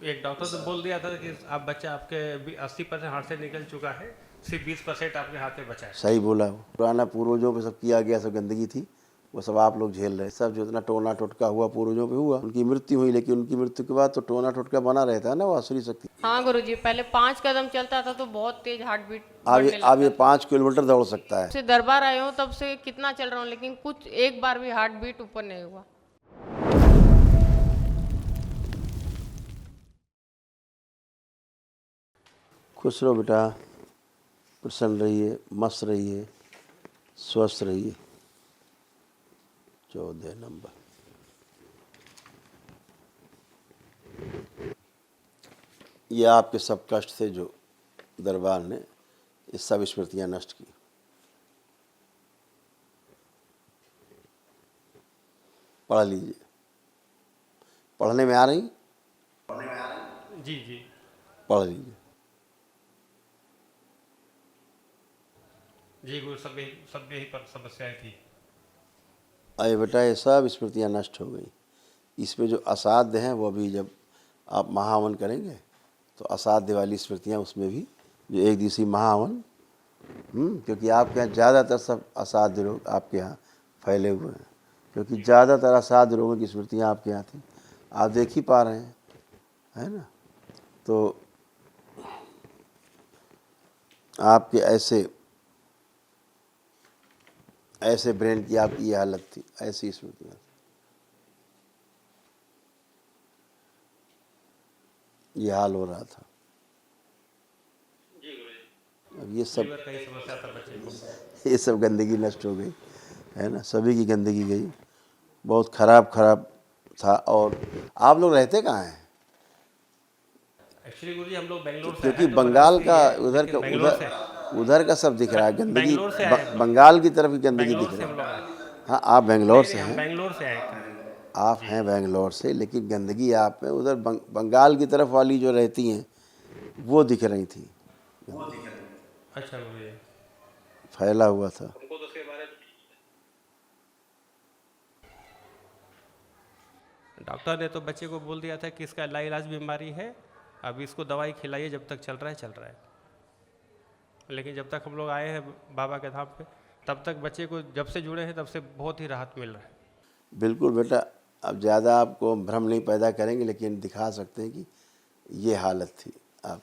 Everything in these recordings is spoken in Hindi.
एक डॉक्टर ने बोल दिया था कि आप बच्चा आपके 80% हाथ से निकल चुका है, सिर्फ 20% आपके हाथ में बचा है। सही बोला। वो पुराना पूर्वजों पे सब किया गया, सब गंदगी थी, वो सब आप लोग झेल रहे। सब जो इतना टोना टोटका हुआ पूर्वजों पे हुआ, उनकी मृत्यु हुई, लेकिन उनकी मृत्यु के बाद तो टोना टोटका बना रहता है ना, वो असली शक्ति। हाँ गुरुजी, पहले 5 कदम चलता था तो बहुत तेज हार्ट बीट बढ़ने अब ये लगता था। 5 किलोमीटर दौड़ सकता है। से दरबार आए हो तब से कितना चल रहा हूँ, लेकिन कुछ एक बार भी हार्ट बीट ऊपर नहीं हुआ। खुश रहो बेटा, प्रसन्न रहिए, मस्त रहिए, स्वस्थ रहिए। 14 नंबर। ये आपके सब कष्ट थे जो दरबार ने ये सब स्मृतियां नष्ट की। पढ़ लीजिए। पढ़ने में आ रही? जी जी। पढ़ लीजिए। जी गुरु, सब यही पर समस्याएं थी। अरे बेटा, ये सब स्मृतियां नष्ट हो गई। इसमें जो असाध्य हैं वो भी जब आप महावन करेंगे तो असाध्य वाली स्मृतियां उसमें भी, जो एक दिवसीय महावन, क्योंकि आपके यहाँ ज़्यादातर सब असाध्य रोग आपके यहाँ फैले हुए हैं, क्योंकि ज़्यादातर असाध्य रोगों की स्मृतियाँ आपके यहाँ थी, आप देख ही पा रहे हैं, है ना। तो आपके ऐसे ब्रेन की आपकी ये हालत थी, ऐसी स्मृतियाँ, ये हाल हो रहा था। अब ये सब लीवर का ही समस्या था बच्चे को। ये सब गंदगी नष्ट हो गई, है ना, सभी की गंदगी गई। बहुत खराब खराब था। और आप लोग रहते कहाँ हैं? एक्चुअली गुरु जी, हम लोग बेंगलोर से क्योंकि हैं, तो बंगाल बनारस ही का है, उधर का लेकिन बेंगलोर से उधर का सब दिख रहा है गंदगी। बेंगलोर से आए हम लोग। बंगाल की तरफ की गंदगी बेंगलोर दिख से रही हम है। लोग आए। हाँ, आप बेंगलोर नहीं से नहीं, हम हैं, बेंगलोर से आए आप जी। हैं बेंगलोर से, लेकिन गंदगी आप में उधर बंगाल की तरफ वाली जो रहती हैं वो दिख रही थी, अच्छा गुरु जी। फैला हुआ था। हमको तो उसके बारे में डॉक्टर ने तो बच्चे को बोल दिया था कि इसका लाइलाज बीमारी है, अब इसको दवाई खिलाइए, जब तक चल रहा है चल रहा है। लेकिन जब तक हम लोग आए हैं बाबा के धाम पे, तब तक बच्चे को जब से जुड़े हैं तब से बहुत ही राहत मिल रहा है। बिल्कुल बेटा, अब ज़्यादा आपको भ्रम नहीं पैदा करेंगे, लेकिन दिखा सकते हैं कि ये हालत थी आप,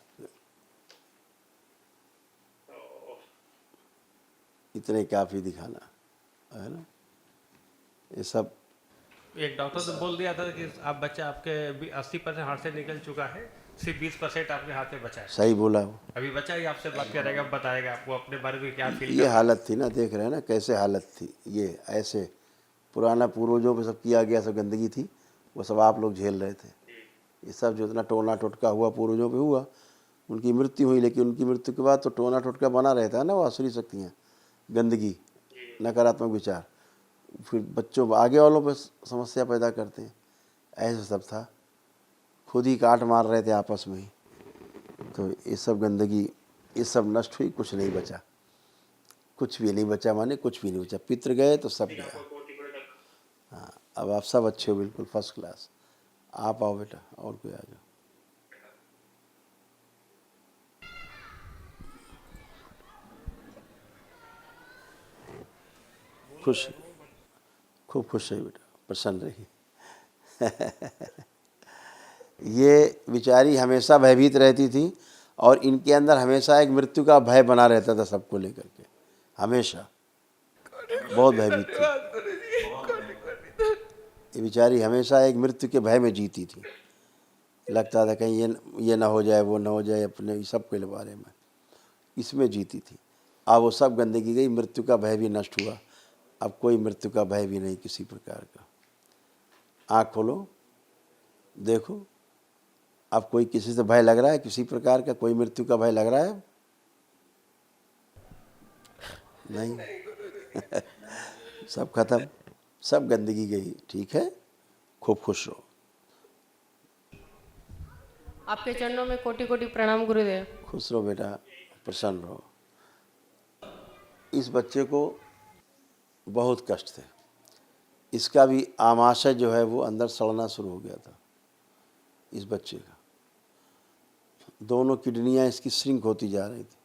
इतने काफ़ी दिखाना, है ना। ये सब एक डॉक्टर ने बोल दिया था कि आप बच्चा आपके 80% हाथ से निकल चुका है, सिर्फ 20% आपके हाथ में बचा है। सही बोला। वो अभी बच्चा ही आपसे बात करेगा, बताएगा आपको अपने बारे में क्या फील ये कर रहा है। हालत थी ना, देख रहे हैं ना कैसे हालत थी। ये ऐसे पुराना पूर्वजों पे सब किया गया, सब गंदगी थी, वो सब आप लोग झेल रहे थे। ये सब जो इतना टोना टोटका हुआ पूर्वजों पे हुआ, उनकी मृत्यु हुई, लेकिन उनकी मृत्यु के बाद तो टोना टोटका बना रहता है ना, वो असली शक्तियाँ, गंदगी, नकारात्मक विचार फिर बच्चों आगे वालों पे समस्या पैदा करते हैं। ऐसा सब था, खुद ही काट मार रहे थे आपस में ही। तो ये सब गंदगी, ये सब नष्ट हुई, कुछ नहीं बचा, कुछ भी नहीं बचा, माने कुछ भी नहीं बचा। पितृ गए तो सब गया। हाँ, अब आप सब अच्छे हो, बिल्कुल फर्स्ट क्लास। आप आओ बेटा, और कोई आ जाओ। खुश, खूब खुश रहिए बेटा, प्रसन्न रहिए। ये बेचारी हमेशा भयभीत रहती थी, और इनके अंदर हमेशा एक मृत्यु का भय बना रहता था सबको लेकर के, हमेशा बहुत भयभीत थी। ये बेचारी हमेशा एक मृत्यु के भय में जीती थी। लगता था कहीं ये ना हो जाए, वो ना हो जाए, अपने सब के बारे में इसमें जीती थी। अब वो सब गंदगी गई, मृत्यु का भय भी नष्ट हुआ। अब कोई मृत्यु का भय भी नहीं किसी प्रकार का। आँख खोलो, देखो, अब कोई किसी से भय लग रहा है, किसी प्रकार का कोई मृत्यु का भय लग रहा है? नहीं। सब खत्म, सब गंदगी गई। ठीक है, खूब खुश रहो। आपके चरणों में कोटि कोटि प्रणाम गुरुदेव। खुश रहो बेटा, प्रसन्न रहो। इस बच्चे को बहुत कष्ट थे, इसका भी आमाशय जो है वो अंदर सड़ना शुरू हो गया था, इस बच्चे का। दोनों किडनियाँ इसकी श्रिंक होती जा रही थी,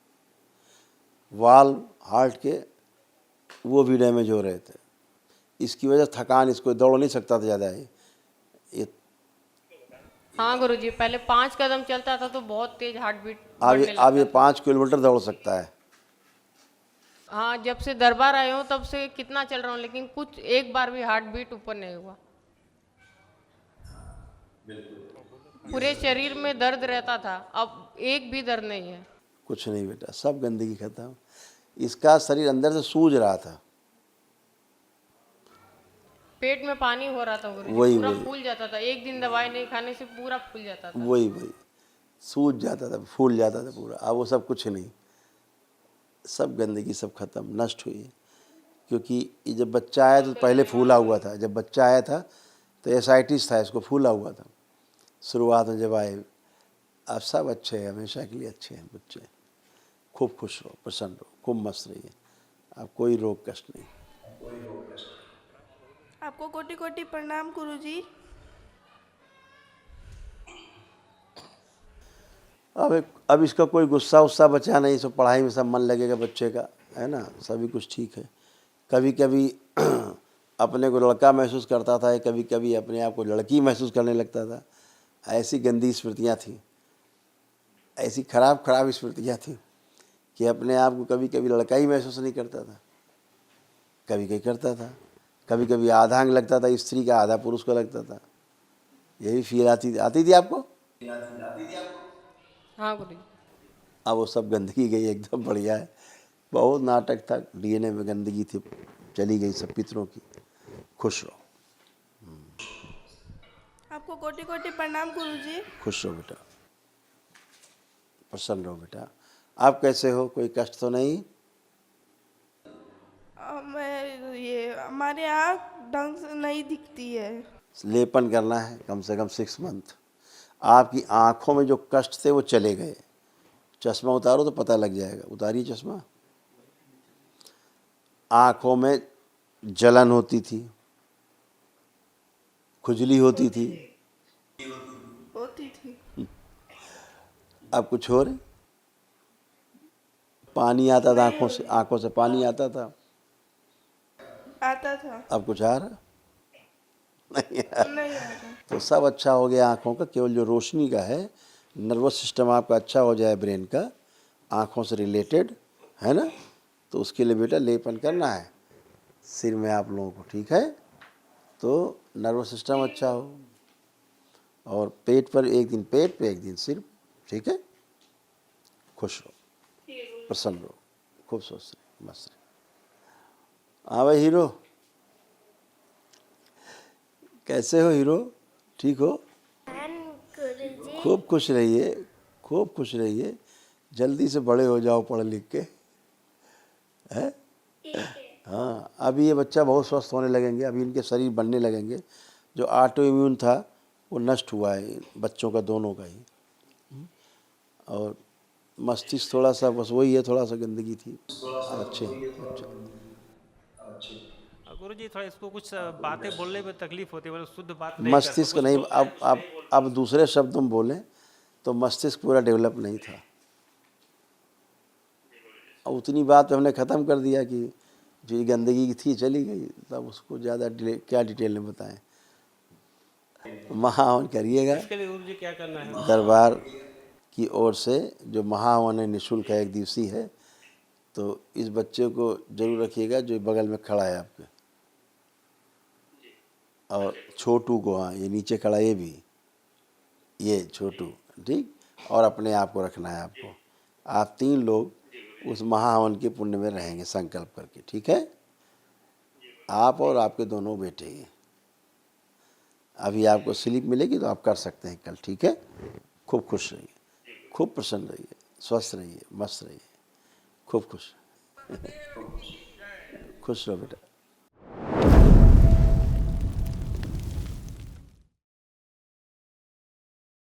वाल्व हार्ट के वो भी डैमेज हो रहे थे। इसकी वजह से थकान, इसको दौड़ नहीं सकता था ज़्यादा। ये हाँ गुरुजी, पहले 5 कदम चलता था तो बहुत तेज हार्ट बीट अब बढ़ने ये लगता था। 5 किलोमीटर दौड़ सकता है। हाँ, जब से दरबार आए हो तब से कितना चल रहा हूँ, लेकिन कुछ एक बार भी हार्ट बीट ऊपर नहीं हुआ। पूरे शरीर में दर्द रहता था, अब एक भी दर्द नहीं है। कुछ नहीं बेटा, सब गंदगी खत्म। इसका शरीर अंदर से सूज रहा था। पेट में पानी हो रहा था गुरुजी, वही पूरा वही फूल जाता था। एक दिन दवाई नहीं खाने से पूरा फूल जाता था। वही वही सूज जाता था, फूल जाता था पूरा। अब वो सब कुछ नहीं, सब गंदगी सब खत्म, नष्ट हुई। क्योंकि ये जब बच्चा आया तो पहले फूला हुआ था। जब बच्चा आया था तो एसाइटिस था, इसको फूला हुआ था शुरुआत में जब आए। अब सब अच्छे हैं, हमेशा के लिए अच्छे हैं बच्चे। खूब खुश रहो, प्रसन्न रहो, खूब मस्त रहिए। अब कोई रोग कष्ट नहीं। आपको कोटि कोटि प्रणाम गुरुजी। अब इसका कोई गुस्सा उस्सा बचा नहीं, सब पढ़ाई में सब मन लगेगा बच्चे का, है ना। सभी कुछ ठीक है। कभी कभी अपने को लड़का महसूस करता था, कभी कभी अपने आप को लड़की महसूस करने लगता था। ऐसी गंदी स्मृतियाँ थी, ऐसी खराब खराब स्मृतियाँ थी कि अपने आप को कभी कभी लड़का ही महसूस नहीं करता था, कभी कभी करता था। कभी कभी आधा अंग लगता था स्त्री का, आधा पुरुष को लगता था। यही फील आती थी आपको। हाँ गुरुजी। अब वो सब गंदगी गई, एकदम बढ़िया है। बहुत नाटक था, डीएनए में गंदगी थी, चली गई सब पितरों की। खुश रहो, आपको कोटि कोटि प्रणाम गुरुजी। खुश रहो बेटा, प्रसन्न रहो बेटा। आप कैसे हो, कोई कष्ट तो नहीं? मैं ये हमारे आँख ढंग से नहीं दिखती है। लेपन करना है कम से कम 6 मंथ। आपकी आँखों में जो कष्ट थे वो चले गए। चश्मा उतारो तो पता लग जाएगा, उतारिए चश्मा। आँखों में जलन होती थी, खुजली होती थी, होती थी। अब कुछ और है? पानी आता था आँखों से पानी आता था, आता था। अब कुछ आ रहा नहीं आ रहा। नहीं आता। तो सब अच्छा हो गया आँखों का। केवल जो रोशनी का है, नर्वस सिस्टम आपका अच्छा हो जाए, ब्रेन का, आँखों से रिलेटेड, है ना। तो उसके लिए बेटा लेपन करना है सिर में आप लोगों को, ठीक है। तो नर्वस सिस्टम अच्छा हो, और पेट पर एक दिन पेट पे, एक दिन सिर, ठीक है। खुश रहो, प्रसन्न रहो, खूब स्वस्थ रहो, मस्त रहो। हाँ भाई हीरो, कैसे हो हीरो, ठीक हो? खूब खुश रहिए, खूब खुश रहिए। जल्दी से बड़े हो जाओ पढ़ लिख के, है। हाँ, अभी ये बच्चा बहुत स्वस्थ होने लगेंगे, अभी इनके शरीर बनने लगेंगे। जो ऑटो इम्यून था वो नष्ट हुआ है बच्चों का, दोनों का ही। और मस्तिष्क थोड़ा सा बस वही है, थोड़ा सा गंदगी थी। अच्छे गुरुजी थोड़ा इसको कुछ बातें बोलने में तकलीफ होती है, मतलब शुद्ध बात नहीं करते। मस्तिष्क नहीं, अब दूसरे शब्द में बोलें तो मस्तिष्क पूरा डेवलप नहीं था। और उतनी बात पे हमने ख़त्म कर दिया कि जो गंदगी थी चली गई, तब उसको ज़्यादा क्या डिटेल में बताएं। महाहवन करिएगा, इसके लिए गुरुजी क्या करना है? दरबार की ओर से जो महाहवन है निःशुल्क है, 1 दिवसीय है। तो इस बच्चे को जरूर रखिएगा जो बगल में खड़ा है आपके, और छोटू को, हाँ ये नीचे खड़ा, ये भी, ये छोटू, ठीक। और अपने आप को रखना है आपको। आप 3 लोग उस महाहवन के पुण्य में रहेंगे संकल्प करके, ठीक है। आप और आपके दोनों बेटे। अभी आपको स्लिप मिलेगी तो आप कर सकते हैं कल, ठीक है। खूब खुश रहिए, खूब प्रसन्न रहिए, स्वस्थ रहिए, मस्त रहिए, खूब खुश खुश रहो बेटा।